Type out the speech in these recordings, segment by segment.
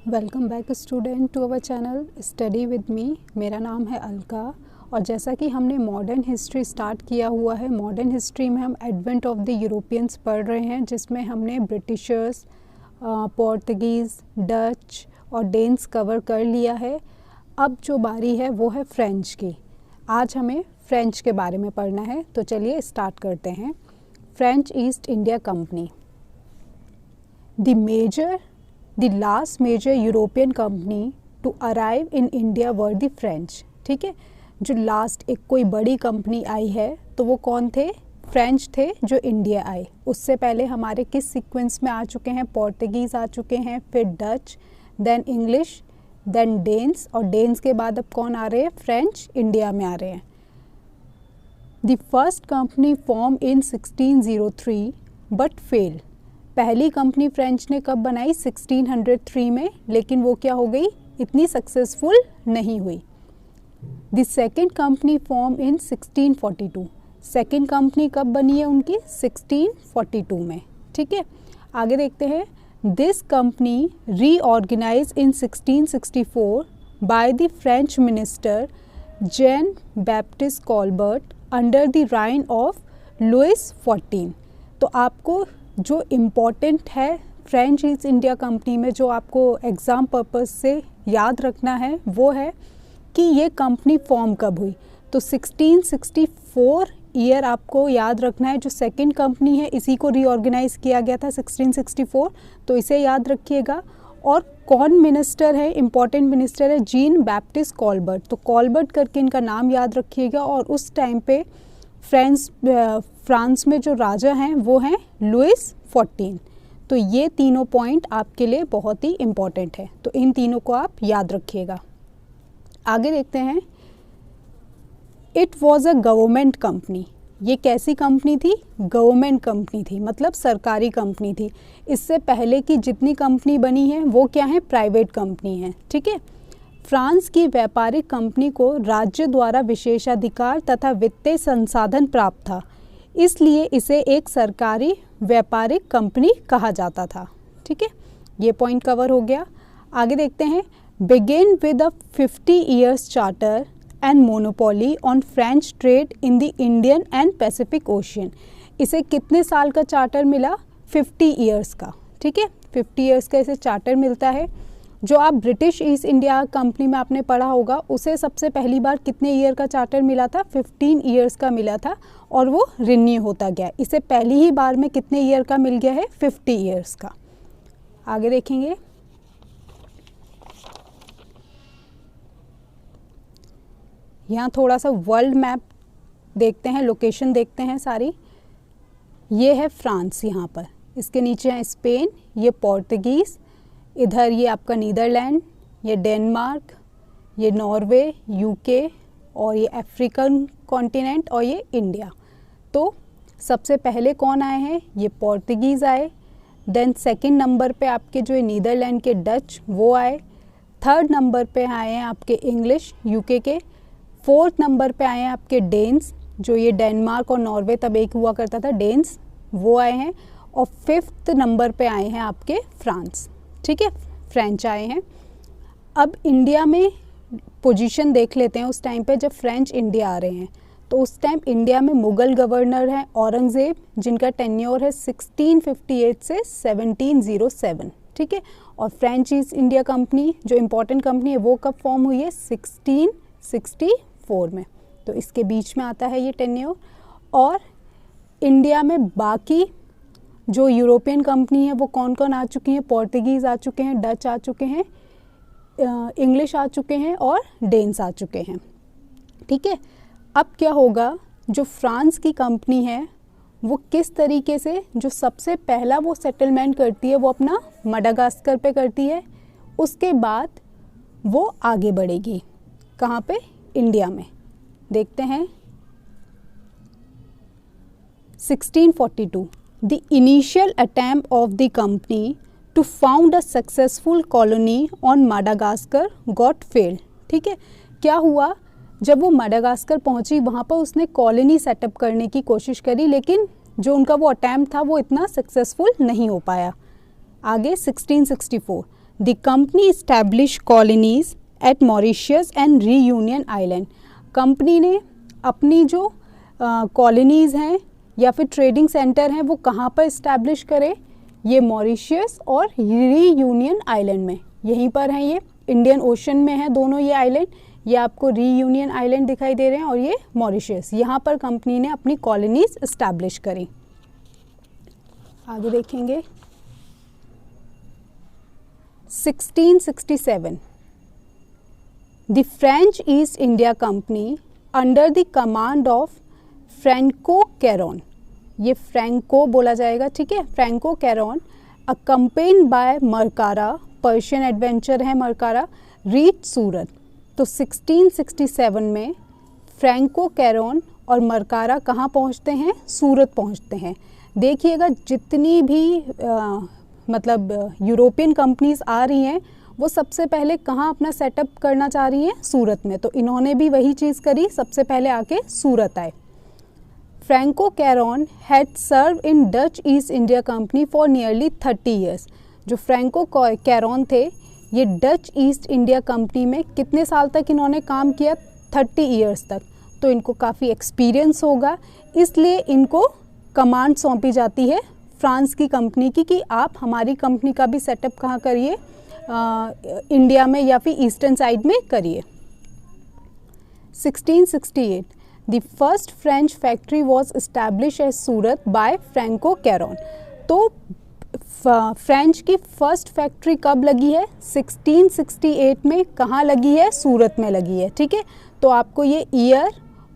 Welcome back student to our channel study with me. मेरा नाम है अलका और जैसा कि हमने मॉडर्न हिस्ट्री स्टार्ट किया हुआ है, मॉडर्न हिस्ट्री में हम एडवेंट ऑफ द यूरोपियंस पढ़ रहे हैं, जिसमें हमने ब्रिटिशर्स, पोर्तुगीज़, डच और डेन्स कवर कर लिया है। अब जो बारी है वो है फ्रेंच की। आज हमें फ्रेंच के बारे में पढ़ना है, तो चलिए स्टार्ट करते हैं। French East India company. The last major European company to arrive in India were the French। ठीक है, जो लास्ट एक कोई बड़ी कंपनी आई है तो वो कौन थे? फ्रेंच थे जो इंडिया आए। उससे पहले हमारे किस सीक्वेंस में आ चुके हैं? पोर्तुगीज़ आ चुके हैं, फिर Dutch, then English, then Danes, और डेन्स के बाद अब कौन आ रहे हैं? फ्रेंच इंडिया में आ रहे हैं। The first company form in 1603 but fail. पहली कंपनी फ्रेंच ने कब बनाई? 1603 में, लेकिन वो क्या हो गई? इतनी सक्सेसफुल नहीं हुई। The second company form in 1642। Second company कब बनी है उनकी? 1642 में। ठीक है, आगे देखते हैं। This company reorganise in 1664 by the French minister Jean Baptiste Colbert under the reign of Louis 14। तो आपको जो इम्पॉर्टेंट है फ्रेंच ईस्ट इंडिया कंपनी में, जो आपको एग्ज़ाम पर्पस से याद रखना है, वो है कि ये कंपनी फॉर्म कब हुई। तो 1664 ईयर आपको याद रखना है। जो सेकंड कंपनी है इसी को रीऑर्गेनाइज किया गया था 1664, तो इसे याद रखिएगा। और कौन मिनिस्टर है? इम्पॉर्टेंट मिनिस्टर है जीन बैप्टिस्ट कॉल्बर्ट। तो कॉल्बर्ट करके इनका नाम याद रखिएगा। और उस टाइम पे फ्रांस में जो राजा हैं वो हैं लुइस 14। तो ये तीनों पॉइंट आपके लिए बहुत ही इम्पॉर्टेंट है, तो इन तीनों को आप याद रखिएगा। आगे देखते हैं। It was a government company. ये कैसी कंपनी थी? गवर्नमेंट कंपनी थी, मतलब सरकारी कंपनी थी। इससे पहले की जितनी कंपनी बनी है वो क्या है? प्राइवेट कंपनी है। ठीक है, फ्रांस की व्यापारिक कंपनी को राज्य द्वारा विशेषाधिकार तथा वित्तीय संसाधन प्राप्त था, इसलिए इसे एक सरकारी व्यापारिक कंपनी कहा जाता था। ठीक है, ये पॉइंट कवर हो गया। आगे देखते हैं। Begin with a 50 years charter and monopoly on French trade in the Indian and Pacific ocean. इसे कितने साल का चार्टर मिला? 50 ईयर्स का। ठीक है, 50 ईयर्स का इसे चार्टर मिलता है। जो आप ब्रिटिश ईस्ट इंडिया कंपनी में आपने पढ़ा होगा, उसे सबसे पहली बार कितने ईयर का चार्टर मिला था? 15 ईयर्स का मिला था, और वो रिन्यू होता गया। इसे पहली ही बार में कितने ईयर का मिल गया है? 50 ईयर्स का। आगे देखेंगे। यहाँ थोड़ा सा वर्ल्ड मैप देखते हैं, लोकेशन देखते हैं सारी। ये है फ्रांस, यहाँ पर इसके नीचे है स्पेन, ये पोर्तुगीज़, इधर ये आपका नीदरलैंड, ये डेनमार्क, ये नॉर्वे, यूके, और ये अफ्रीकन कॉन्टिनेंट, और ये इंडिया। तो सबसे पहले कौन आए हैं? ये पोर्तुगीज़ आए। देन सेकंड नंबर पे आपके जो नीदरलैंड के डच वो आए। थर्ड नंबर पे आए हैं आपके इंग्लिश यूके के। फोर्थ नंबर पे आए हैं आपके डेन्स, जो ये डेनमार्क और नॉर्वे तब एक हुआ करता था, डेन्स, वो आए हैं। और फिफ्थ नंबर पे आए हैं आपके फ्रांस। ठीक है, फ्रेंच आए हैं। अब इंडिया में पोजीशन देख लेते हैं उस टाइम पे जब फ्रेंच इंडिया आ रहे हैं। तो उस टाइम इंडिया में मुग़ल गवर्नर हैं औरंगज़ेब, जिनका टेन्योर है 1658 से 1707। ठीक है, और फ्रेंच ईस्ट इंडिया कंपनी जो इम्पोर्टेंट कंपनी है वो कब फॉर्म हुई है? 1664 में। तो इसके बीच में आता है ये टेन्योर। और इंडिया में बाकी जो यूरोपियन कंपनी है वो कौन कौन आ चुकी हैं? पोर्तुगीज़ आ चुके हैं, डच आ चुके हैं, इंग्लिश आ चुके हैं, और डेन्स आ चुके हैं। ठीक है, अब क्या होगा? जो फ्रांस की कंपनी है वो किस तरीके से, जो सबसे पहला वो सेटलमेंट करती है वो अपना मडागास्कर पे करती है। उसके बाद वो आगे बढ़ेगी कहाँ पे? इंडिया में। देखते हैं। 1642 The initial attempt of the company to found a successful colony on Madagascar got failed। ठीक है, क्या हुआ? जब वो मडागास्कर पहुंची वहाँ पर उसने कॉलोनी सेटअप करने की कोशिश करी, लेकिन जो उनका वो अटैम्प्ट था वो इतना सक्सेसफुल नहीं हो पाया। आगे 1664 the company establish colonies at Mauritius and Reunion island. Company ने अपनी जो कॉलोनीज़ हैं या फिर ट्रेडिंग सेंटर हैं वो कहाँ पर इस्टेब्लिश करे? ये मॉरिशियस और रीयूनियन आइलैंड में, यहीं पर हैं, ये इंडियन ओशन में है दोनों ये आइलैंड। ये आपको रीयूनियन आइलैंड दिखाई दे रहे हैं और ये मॉरिशियस। यहाँ पर कंपनी ने अपनी कॉलोनीज इस्टेब्लिश करी। आगे देखेंगे 1667 the French East India Company under the command of Franco Caron, ये फ्रैंको बोला जाएगा, ठीक है, Franco Caron, accompanied by Marcara, Persian adventure है मरकारा, रीच सूरत। तो 1667 में फ्रैंको कैरॉन और मरकारा कहाँ पहुँचते हैं? सूरत पहुँचते हैं। देखिएगा जितनी भी मतलब यूरोपियन कंपनीज आ रही हैं वो सबसे पहले कहाँ अपना सेटअप करना चाह रही हैं? सूरत में। तो इन्होंने भी वही चीज़ करी, सबसे पहले आके सूरत आए। Franco Caron had serve in Dutch East India Company for nearly 30 years. जो फ्रैंको कैरॉन थे ये डच ईस्ट इंडिया कंपनी में कितने साल तक इन्होंने काम किया? 30 ईयर्स तक। तो इनको काफ़ी एक्सपीरियंस होगा, इसलिए इनको कमांड सौंपी जाती है फ्रांस की कंपनी की कि आप हमारी कंपनी का भी सेटअप कहाँ करिए? इंडिया में या फिर ईस्टर्न साइड में करिए। 1668 the first French factory was establish at Surat by Francois Caron. तो फ्रेंच की फर्स्ट फैक्ट्री कब लगी है? 1668 में। कहाँ लगी है? सूरत में लगी है, ठीक है। तो आपको ये ईयर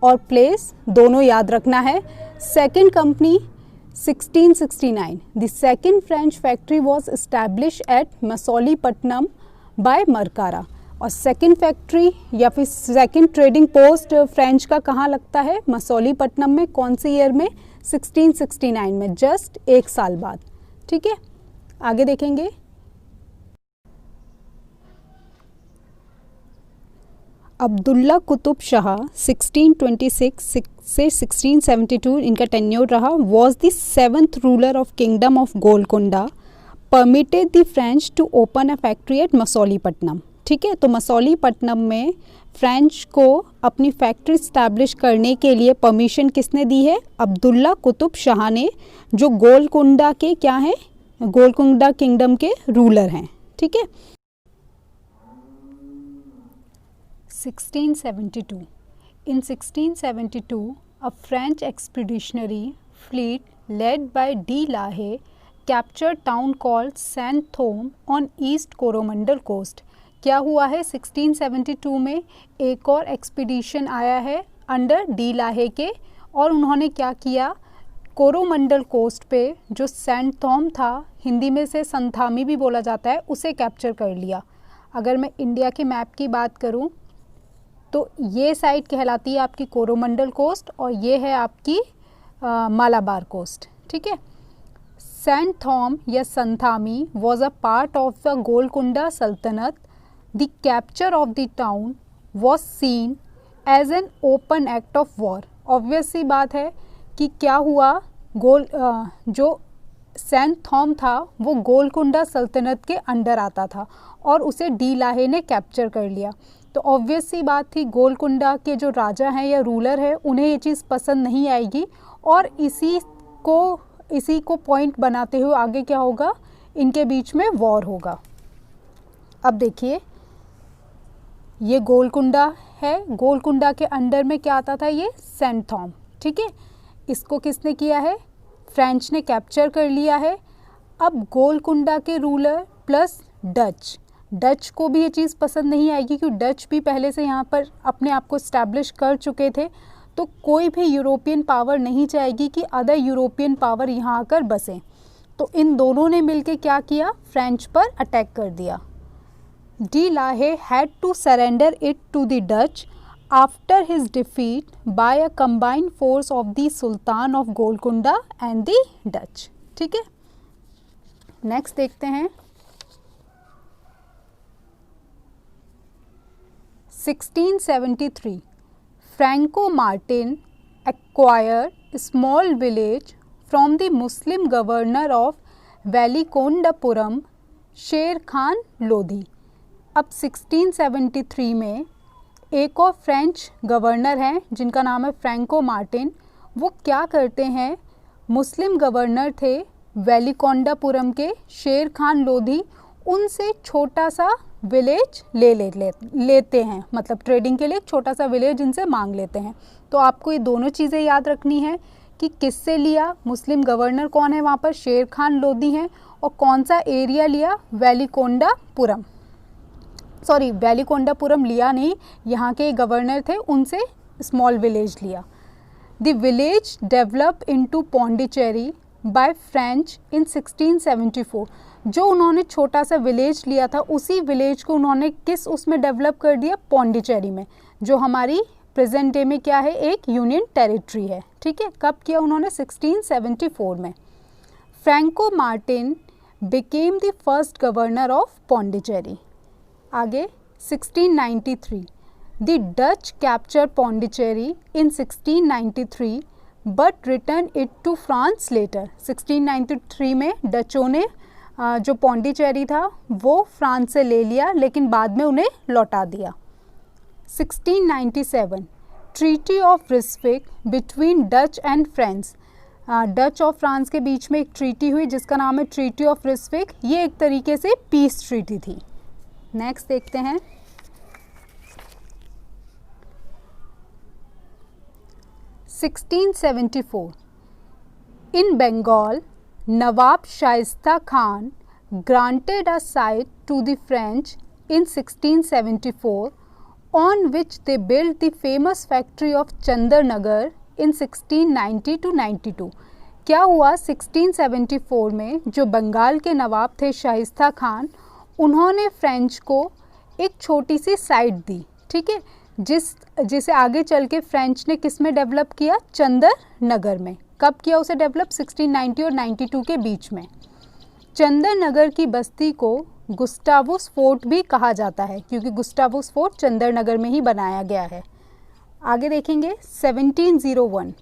और प्लेस दोनों याद रखना है। Second company 1669 the second French factory was establish at Masulipatnam by Marcara. और सेकेंड फैक्ट्री या फिर सेकेंड ट्रेडिंग पोस्ट फ्रेंच का कहाँ लगता है? मसौलीपट्टनम में। कौन से ईयर में? 1669 में, जस्ट एक साल बाद, ठीक है। आगे देखेंगे अब्दुल्ला कुतुब शाह 1626 से 1672 इनका टेन्योर रहा। Was the 7th ruler of kingdom of Golconda, permitted the French to open a factory at Masulipatnam, ठीक है। तो मसौलीपट्टनम में फ्रेंच को अपनी फैक्ट्री स्टैब्लिश करने के लिए परमिशन किसने दी है? अब्दुल्ला कुतुब शाह ने, जो गोलकुंडा के क्या हैं? गोलकुंडा किंगडम के रूलर हैं, ठीक है। 1672 In 1672, a French expeditionary fleet led by de Lahay captured town called Saint-Thome on East Coromandel coast. क्या हुआ है? 1672 में एक और एक्सपीडिशन आया है अंडर डी लाहे के, और उन्होंने क्या किया? कोरोमंडल कोस्ट पे जो सेंट थॉम था, हिंदी में से संथामी भी बोला जाता है, उसे कैप्चर कर लिया। अगर मैं इंडिया के मैप की बात करूं तो ये साइड कहलाती है आपकी कोरोमंडल कोस्ट और ये है आपकी मालाबार कोस्ट, ठीक है। सेंट थॉम या Santhome was a part of the Golconda सल्तनत। The capture of the town was seen as an open act of war. Obvious सी बात है कि क्या हुआ, जो सेंट थॉम था वो गोलकुंडा सल्तनत के अंडर आता था और उसे डी लाहे ने कैप्चर कर लिया। तो ऑब्वियस सी बात थी, गोलकुंडा के जो राजा हैं या रूलर हैं उन्हें ये चीज़ पसंद नहीं आएगी, और इसी को पॉइंट बनाते हुए आगे क्या होगा? इनके बीच में वॉर होगा। अब देखिए ये गोलकुंडा है, गोलकुंडा के अंडर में क्या आता था? ये सेंट थॉम, ठीक है। इसको किसने किया है? फ्रेंच ने कैप्चर कर लिया है। अब गोलकुंडा के रूलर प्लस डच को भी ये चीज़ पसंद नहीं आएगी क्योंकि डच भी पहले से यहाँ पर अपने आप को इस्टेब्लिश कर चुके थे। तो कोई भी यूरोपियन पावर नहीं चाहेगी कि अदर यूरोपियन पावर यहाँ आकर बसें। तो इन दोनों ने मिलकर क्या किया? फ्रेंच पर अटैक कर दिया। De La Haye had to surrender it to the Dutch after his defeat by a combined force of the sultan of Golconda and the Dutch, ठीक है। नेक्स्ट देखते हैं 1673 Franco Martin acquired a small village from the Muslim governor of Valikondapuram शेर खान लोधी। अब 1673 में एक और French governor हैं जिनका नाम है फ्रैंको मार्टिन। वो क्या करते हैं, मुस्लिम गवर्नर थे वेलिकोंडापुरम के शेर खान लोधी, उनसे छोटा सा विलेज लेते हैं, मतलब ट्रेडिंग के लिए एक छोटा सा विलेज इनसे मांग लेते हैं। तो आपको ये दोनों चीज़ें याद रखनी है कि किससे लिया, मुस्लिम गवर्नर कौन है वहाँ पर, शेर खान लोधी हैं, और कौन सा एरिया लिया, वेलिकोंडापुरम। सॉरी, वेलिकोंडापुरम लिया नहीं, यहाँ के गवर्नर थे उनसे स्मॉल विलेज लिया। The village develop into Pondicherry by French in 1674। जो उन्होंने छोटा सा विलेज लिया था उसी विलेज को उन्होंने किस उसमें डेवलप कर दिया, पौंडीचेरी में, जो हमारी प्रेजेंट डे में क्या है, एक यूनियन टेरिटरी है। ठीक है, कब किया उन्होंने, 1674 में। François Martin became the first governor of Pondicherry. आगे 1693 the Dutch capture Pondicherry in 1693 but return it to France later. 1693 में डचों ने जो पौंडीचेरी था वो फ्रांस से ले लिया, लेकिन बाद में उन्हें लौटा दिया। 1697 treaty of Ryswick between Dutch and France. Dutch और फ्रांस के बीच में एक ट्रीटी हुई जिसका नाम है ट्रीटी ऑफ रिस्विक। ये एक तरीके से पीस ट्रीटी थी। नेक्स्ट देखते हैं, 1674 इन बंगाल नवाब Shaista Khan granted a site to the French in 1674 on which they built the famous factory of Chandarnagar in 1690 to 92। क्या हुआ, 1674 में जो बंगाल के नवाब थे शाइस्ता खान, उन्होंने फ्रेंच को एक छोटी सी साइट दी। ठीक है, जिसे आगे चल के फ्रेंच ने किस में डेवलप किया, चंदर नगर में। कब किया उसे डेवलप, 1690 और 92 के बीच में। चंदर नगर की बस्ती को गुस्टावुस फोर्ट भी कहा जाता है क्योंकि गुस्टावुस फोर्ट चंदर नगर में ही बनाया गया है। आगे देखेंगे 1701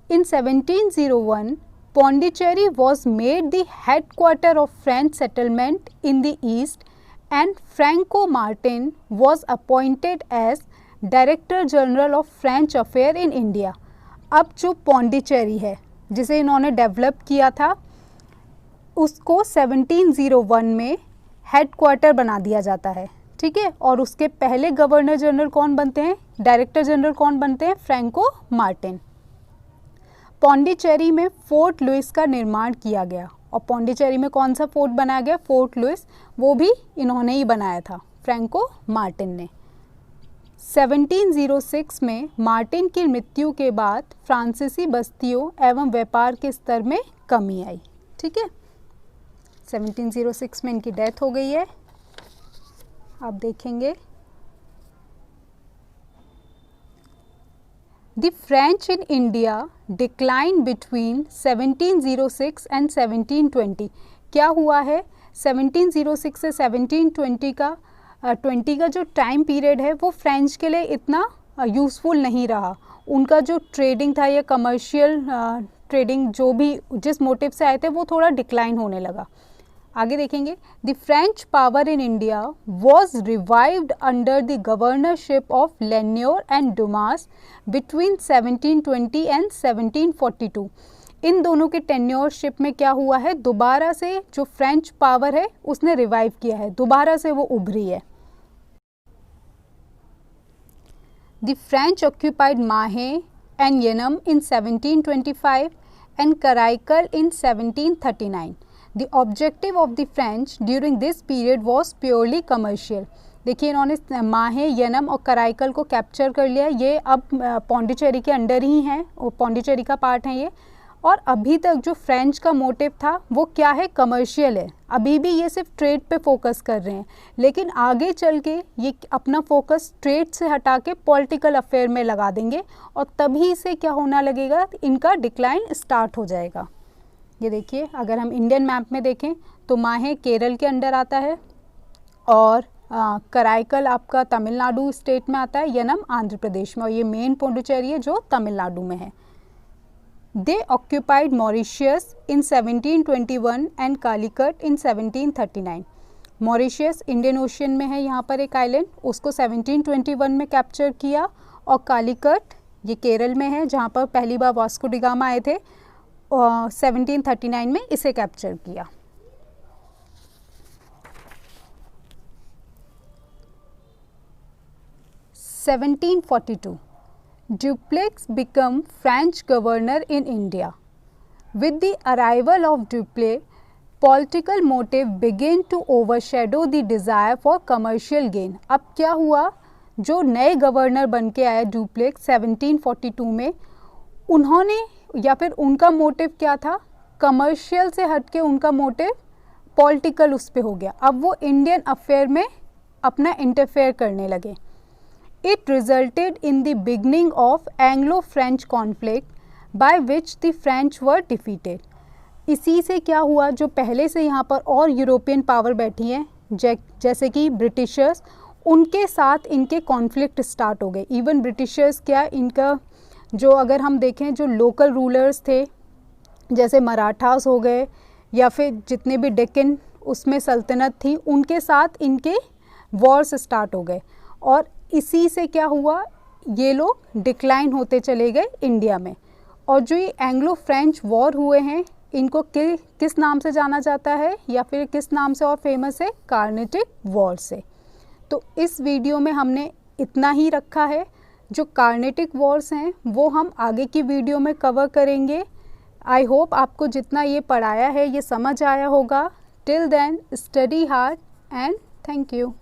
in 1701 Pondicherry was made the headquarter of French settlement in the east and François Martin was appointed as director general of French affair in India. अब जो पौंडीचेरी है जिसे इन्होंने डेवलप किया था उसको 1701 में हेडक्वार्टर बना दिया जाता है। ठीक है, और उसके पहले गवर्नर जनरल कौन बनते हैं, डायरेक्टर जनरल कौन बनते हैं, फ्रैंको मार्टिन। पौंडीचेरी में फोर्ट लुइस का निर्माण किया गया, और पौंडीचेरी में कौन सा फोर्ट बनाया गया, फोर्ट लुइस, वो भी इन्होंने ही बनाया था, फ्रैंको मार्टिन ने। 1706 में मार्टिन की मृत्यु के बाद फ्रांसीसी बस्तियों एवं व्यापार के स्तर में कमी आई। ठीक है, 1706 में इनकी डेथ हो गई है। अब देखेंगे the French in India decline between 1706 and 1720। क्या हुआ है, 1706 से 1720 का जो टाइम पीरियड है वो फ्रेंच के लिए इतना यूज़फुल नहीं रहा। उनका जो ट्रेडिंग था या कमर्शियल ट्रेडिंग जो भी जिस मोटिव से आए थे वो थोड़ा डिक्लाइन होने लगा। आगे देखेंगे the French power in India was revived under the governorship of Lenoir and Dumas between 1720 and 1742। इन दोनों के टेन्योरशिप में क्या हुआ है, दोबारा से जो फ्रेंच पावर है उसने रिवाइव किया है, दोबारा से वो उभरी है। The French occupied Mahe and Yanam in 1725 and Karaikal in 1739। The objective of the French during this period was purely commercial। देखिए इन्होंने माहे, येनम और कराईकल को कैप्चर कर लिया। ये अब पौंडीचेरी के अंडर ही हैं, पौंडीचेरी का पार्ट है ये। और अभी तक जो फ्रेंच का मोटिव था वो क्या है, कमर्शियल है। अभी भी ये सिर्फ ट्रेड पे फोकस कर रहे हैं, लेकिन आगे चल के ये अपना फोकस ट्रेड से हटा के पॉलिटिकल अफेयर में लगा देंगे और तभी से क्या होना लगेगा, इनका डिक्लाइन स्टार्ट हो जाएगा। ये देखिए, अगर हम इंडियन मैप में देखें तो माहे केरल के अंडर आता है और कराईकल आपका तमिलनाडु स्टेट में आता है, येनम आंध्र प्रदेश में, और ये मेन पौंडीचेरी है जो तमिलनाडु में है। दे occupied Mauritius in 1721 and Calicut in 1739। Mauritius Indian ocean में है यहाँ पर एक आइलैंड, उसको 1721 में कैप्चर किया। और कालीकट ये केरल में है जहाँ पर पहली बार वास्को डी गामा आए थे, 1739 में इसे कैप्चर किया। (1742) Dupleix became French governor in India. With the arrival of Dupleix, political motive began to overshadow the desire for commercial gain. अब क्या हुआ, जो नए गवर्नर बन के आए डुप्लेक्स 1742 में, उन्होंने या फिर उनका मोटिव क्या था, कमर्शियल से हटके उनका मोटिव पॉलिटिकल उस पे हो गया। अब वो इंडियन अफेयर में अपना इंटरफेयर करने लगे। It resulted in the beginning of Anglo-French conflict by which the French were defeated. इसी से क्या हुआ, जो पहले से यहाँ पर और यूरोपियन पावर बैठी हैं जैसे कि ब्रिटिशर्स, उनके साथ इनके कॉन्फ्लिक्ट स्टार्ट हो गए। इवन ब्रिटिशर्स क्या, इनका जो अगर हम देखें जो लोकल रूलर्स थे जैसे मराठास हो गए या फिर जितने भी डेक्कन उसमें सल्तनत थी, उनके साथ इनके वॉर्स स्टार्ट हो गए। और इसी से क्या हुआ, ये लोग डिक्लाइन होते चले गए इंडिया में। और जो ये एंग्लो फ्रेंच वॉर हुए हैं, इनको किस नाम से जाना जाता है या फिर किस नाम से और फेमस है, कार्नेटिक वॉर से। तो इस वीडियो में हमने इतना ही रखा है। जो कार्नेटिक वॉर्स हैं वो हम आगे की वीडियो में कवर करेंगे। आई होप आपको जितना ये पढ़ाया है ये समझ आया होगा। Till then study hard and thank you.